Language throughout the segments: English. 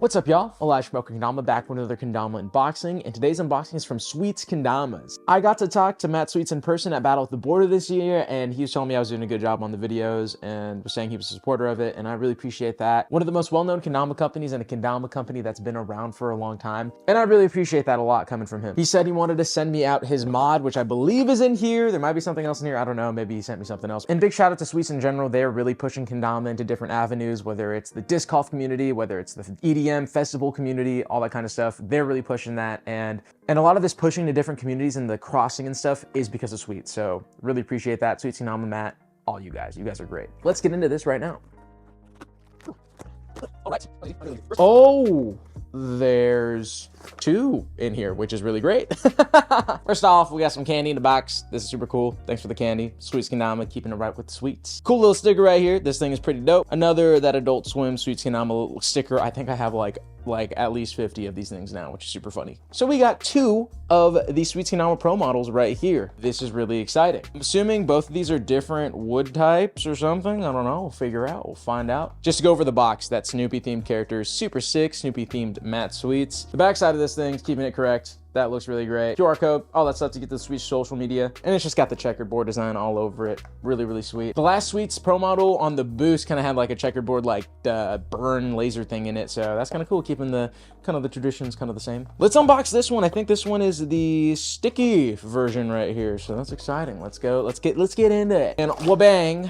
What's up, y'all? Elijah from Kendama back with another Kendama unboxing, and today's unboxing is from Sweets Kendamas. I got to talk to Matt Sweets in person at Battle of the Border this year, and he was telling me I was doing a good job on the videos and was saying he was a supporter of it, and I really appreciate that. One of the most well-known Kendama companies and a Kendama company that's been around for a long time, and I really appreciate that a lot coming from him. He said he wanted to send me out his mod, which I believe is in here. There might be something else in here. I don't know. Maybe he sent me something else. And big shout out to Sweets in general. They're really pushing Kendama into different avenues, whether it's the disc golf community, whether it's the EDM festival community, all that kind of stuff. They're really pushing that, and a lot of this pushing to different communities and the crossing and stuff is because of Sweets. So really appreciate that. Sweets, Kendama, Matt, all you guys are great. Let's get into this right now. All right. Oh, there's two in here, which is really great. First off, we got some candy in the box. This is super cool. Thanks for the candy. Sweets Kendama, keeping it right with the sweets. Cool little sticker right here. This thing is pretty dope. Another that Adult Swim Sweets Kendama sticker. I think I have like at least 50 of these things now, which is super funny. So we got two of the Sweets Kendama Pro models right here. This is really exciting. I'm assuming both of these are different wood types or something. I don't know. We'll figure out. We'll find out. Just to go over the box, that Snoopy themed character is super sick. Snoopy themed Matt Sweets. The back side of this thing, keeping it correct. That looks really great. QR code, all that stuff to get the Sweets social media. And it's just got the checkerboard design all over it. Really, really sweet. The last Sweets Pro model on the boost kind of had like a checkerboard, like burn laser thing in it. So that's kind of cool, keeping the kind of the traditions kind of the same. Let's unbox this one. I think this one is the sticky version right here. So that's exciting. Let's go. Let's get into it. And wabang,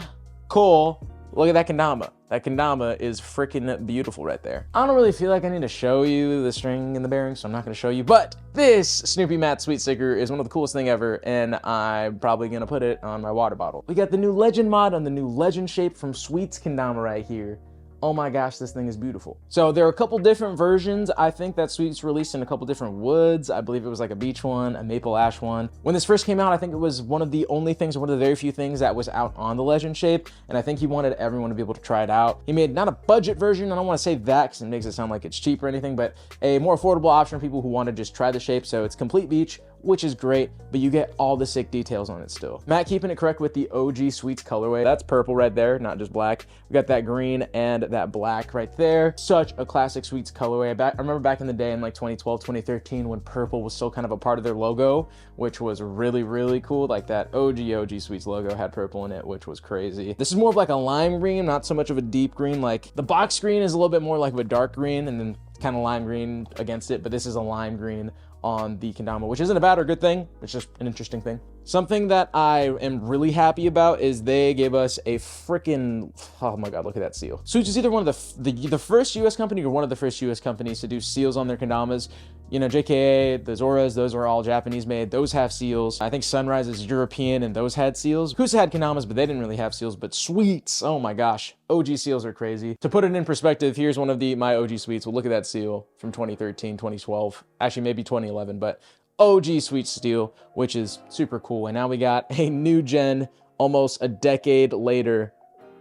cool. Look at that Kendama. That Kendama is freaking beautiful right there. I don't really feel like I need to show you the string and the bearings, so I'm not gonna show you, but this Snoopy Matt Sweet sticker is one of the coolest thing ever, and I'm probably gonna put it on my water bottle. We got the new Legend mod on the new Legend shape from Sweets Kendama right here. Oh my gosh, this thing is beautiful. So there are a couple different versions. I think that Sweets released in a couple different woods. I believe it was like a beach one, a maple ash one. When this first came out, I think it was one of the only things, one of the very few things that was out on the Legend shape. And I think he wanted everyone to be able to try it out. He made not a budget version. I don't want to say that because it makes it sound like it's cheap or anything, but a more affordable option for people who want to just try the shape. So it's complete beach, which is great, but you get all the sick details on it still. Matt keeping it correct with the OG Sweets colorway. That's purple right there, not just black. We got that green and that black right there. Such a classic Sweets colorway. I remember back in the day in like 2012, 2013, when purple was still kind of a part of their logo, which was really, really cool. Like that OG Sweets logo had purple in it, which was crazy. This is more of like a lime green, not so much of a deep green. Like the box green is a little bit more like of a dark green and then kind of lime green against it, but this is a lime green on the Kendama, which isn't a bad or good thing. It's just an interesting thing. Something that I am really happy about is they gave us a freaking, oh my God, look at that seal. Sweets is either one of the first US company or one of the first US companies to do seals on their Kendamas. You know, JKA, the Zoras, those are all Japanese made. Those have seals. I think Sunrise is European and those had seals. Kusa had Kendamas, but they didn't really have seals, but Sweets, oh my gosh. OG seals are crazy. To put it in perspective, here's one of my OG Sweets. Well, look at that seal from 2013, 2012, actually maybe 2011, but OG Sweet steel, which is super cool. And now we got a new gen, almost a decade later,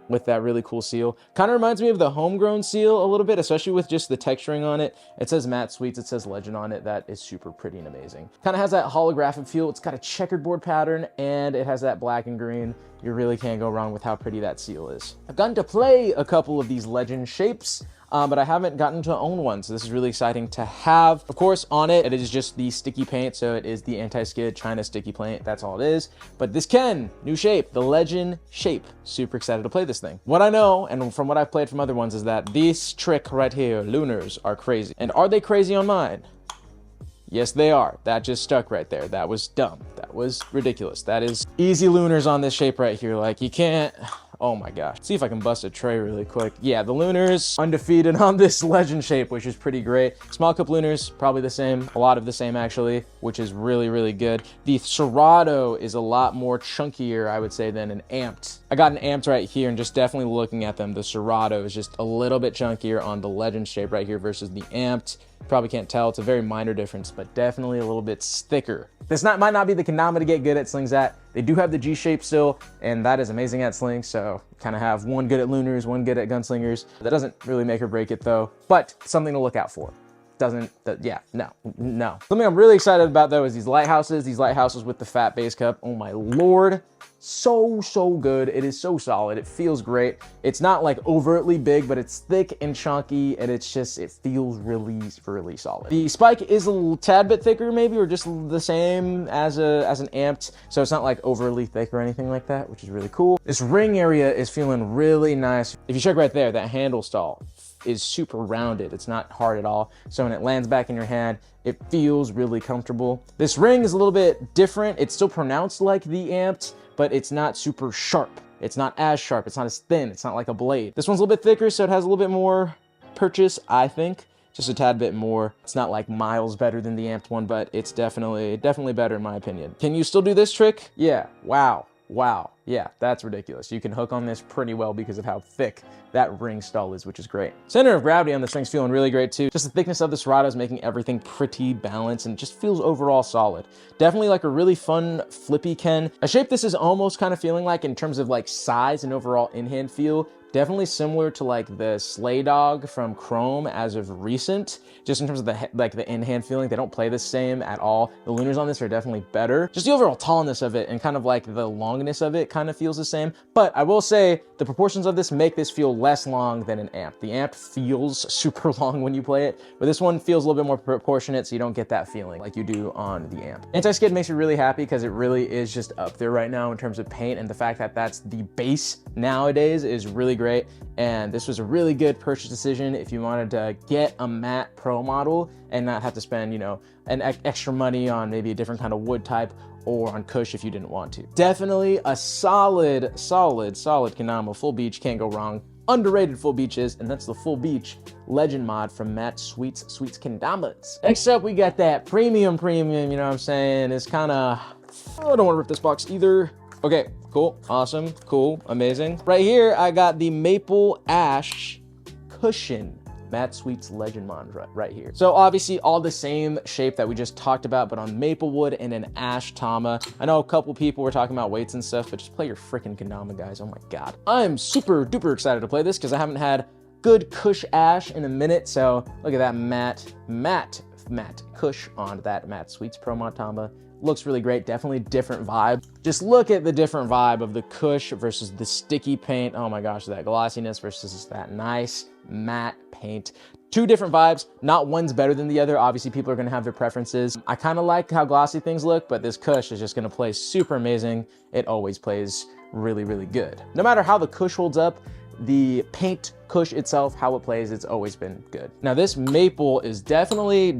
with that really cool seal. Kind of reminds me of the homegrown seal a little bit, especially with just the texturing on it. It says Matt Sweets, it says Legend on it. That is super pretty and amazing. Kind of has that holographic feel. It's got a checkerboard pattern and it has that black and green. You really can't go wrong with how pretty that seal is. I've gotten to play a couple of these Legend shapes, but I haven't gotten to own one, so this is really exciting to have. Of course, on it, it is just the sticky paint, so it is the anti-skid China sticky paint. That's all it is. But this new shape, the Legend shape. Super excited to play this thing. What I know, and from what I've played from other ones, is that this trick right here, lunars, are crazy. And are they crazy on mine? Yes, they are. That just stuck right there. That was dumb. That was ridiculous. That is easy lunars on this shape right here. Like, you can't... Oh my gosh. Let's see if I can bust a tray really quick. Yeah, the lunars undefeated on this Legend shape, which is pretty great. Small cup lunars, probably the same. A lot of the same, actually, which is really, really good. The Serato is a lot more chunkier, I would say, than an amped. I got an amped right here, and just definitely looking at them, the Serato is just a little bit chunkier on the Legend shape right here versus the amped. Probably can't tell. It's a very minor difference, but definitely a little bit thicker. This might not be the Kendama to get good at slings at. They do have the G shape still, and that is amazing at slings. So kind of have one good at lunars, one good at gunslingers. That doesn't really make or break it though, but something to look out for. Yeah, no. Something I'm really excited about though is these lighthouses with the fat base cup. Oh my Lord. so good. It is so solid. It feels great. It's not like overtly big, but it's thick and chunky, and it feels really solid. The spike is a little tad bit thicker maybe, or just the same as an amped, so it's not like overly thick or anything like that, which is really cool. This ring area is feeling really nice. If you check right there, that handle stall is super rounded. It's not hard at all. So when it lands back in your hand, it feels really comfortable. This ring is a little bit different. It's still pronounced like the amped, but it's not super sharp. It's not as sharp. It's not as thin. It's not like a blade. This one's a little bit thicker, so it has a little bit more purchase, I think. Just a tad bit more. It's not like miles better than the amped one, but it's definitely better in my opinion. Can you still do this trick? Yeah, wow. Yeah, that's ridiculous. You can hook on this pretty well because of how thick that ring stall is, which is great. Center of gravity on this thing's feeling really great too. Just the thickness of the Serato is making everything pretty balanced and just feels overall solid. Definitely like a really fun flippy Ken. A shape this is almost kind of feeling like in terms of like size and overall in-hand feel. Definitely similar to like the Sleigh Dog from Chrome as of recent, just in terms of the in-hand feeling. They don't play the same at all. The Lunars on this are definitely better. Just the overall tallness of it and kind of like the longness of it kind of feels the same. But I will say the proportions of this make this feel less long than an amp. The amp feels super long when you play it, but this one feels a little bit more proportionate, so you don't get that feeling like you do on the amp. Anti-skid makes me really happy because it really is just up there right now in terms of paint, and the fact that that's the base nowadays is really great. And this was a really good purchase decision if you wanted to get a matte pro model and not have to spend, you know, an extra money on maybe a different kind of wood type or on cush if you didn't want to. Definitely a solid Kendama. Full beach, can't go wrong. Underrated full beaches, and that's the full beach legend mod from Matt Sweets Kendamas. Next up, we got that premium, you know what I'm saying? It's kind of, oh, I don't want to rip this box either. Okay, cool, awesome, cool, amazing. Right here, I got the Maple Ash Cushion. Matt Sweets Legend Mod right here. So obviously all the same shape that we just talked about, but on maple wood and an ash tama. I know a couple people were talking about weights and stuff, but just play your freaking Kendama, guys. Oh my God. I'm super duper excited to play this because I haven't had good cush ash in a minute. So look at that matte cush on that Matt Sweets Pro Mod Tama. Looks really great, definitely different vibe. Just look at the different vibe of the cush versus the sticky paint. Oh my gosh, that glossiness versus that nice matte paint. Two different vibes, not one's better than the other. Obviously people are gonna have their preferences. I kind of like how glossy things look, but this cush is just gonna play super amazing. It always plays really good. No matter how the cush holds up, the paint cush itself, how it plays, it's always been good. Now this maple is definitely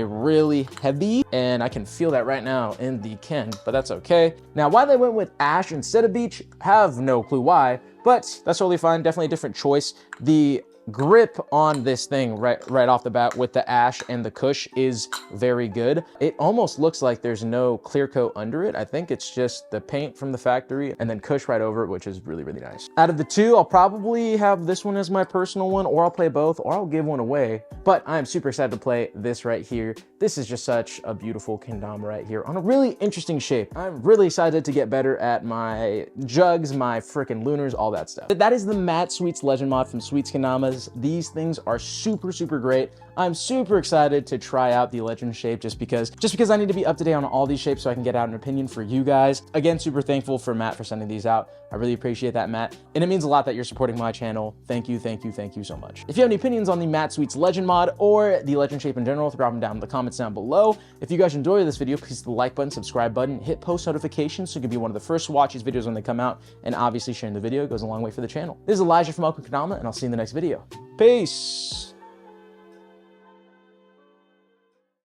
really heavy, and I can feel that right now in the Ken, but that's okay. Now why they went with ash instead of beach, have no clue why, but that's totally fine. Definitely a different choice. The grip on this thing right off the bat with the ash and the cush is very good. It almost looks like there's no clear coat under it. I think it's just the paint from the factory and then cush right over it, which is really nice. Out of the two, I'll probably have this one as my personal one, or I'll play both, or I'll give one away. But I'm super excited to play this right here. This is just such a beautiful Kendama right here on a really interesting shape. I'm really excited to get better at my jugs, my freaking lunars, all that stuff. That is the Matt Sweets Legend Mod from Sweets Kendamas. These things are super great. I'm super excited to try out the legend shape just because I need to be up to date on all these shapes so I can get out an opinion for you guys. Again, super thankful for Matt for sending these out. I really appreciate that, Matt. And it means a lot that you're supporting my channel. Thank you so much. If you have any opinions on the Matt Sweets Legend Mod or the legend shape in general, drop them down in the comments down below. If you guys enjoyed this video, please hit the like button, subscribe button, hit post notifications so you can be one of the first to watch these videos when they come out. And obviously sharing the video goes a long way for the channel. This is Elijah from Kendama, and I'll see you in the next video. Peace.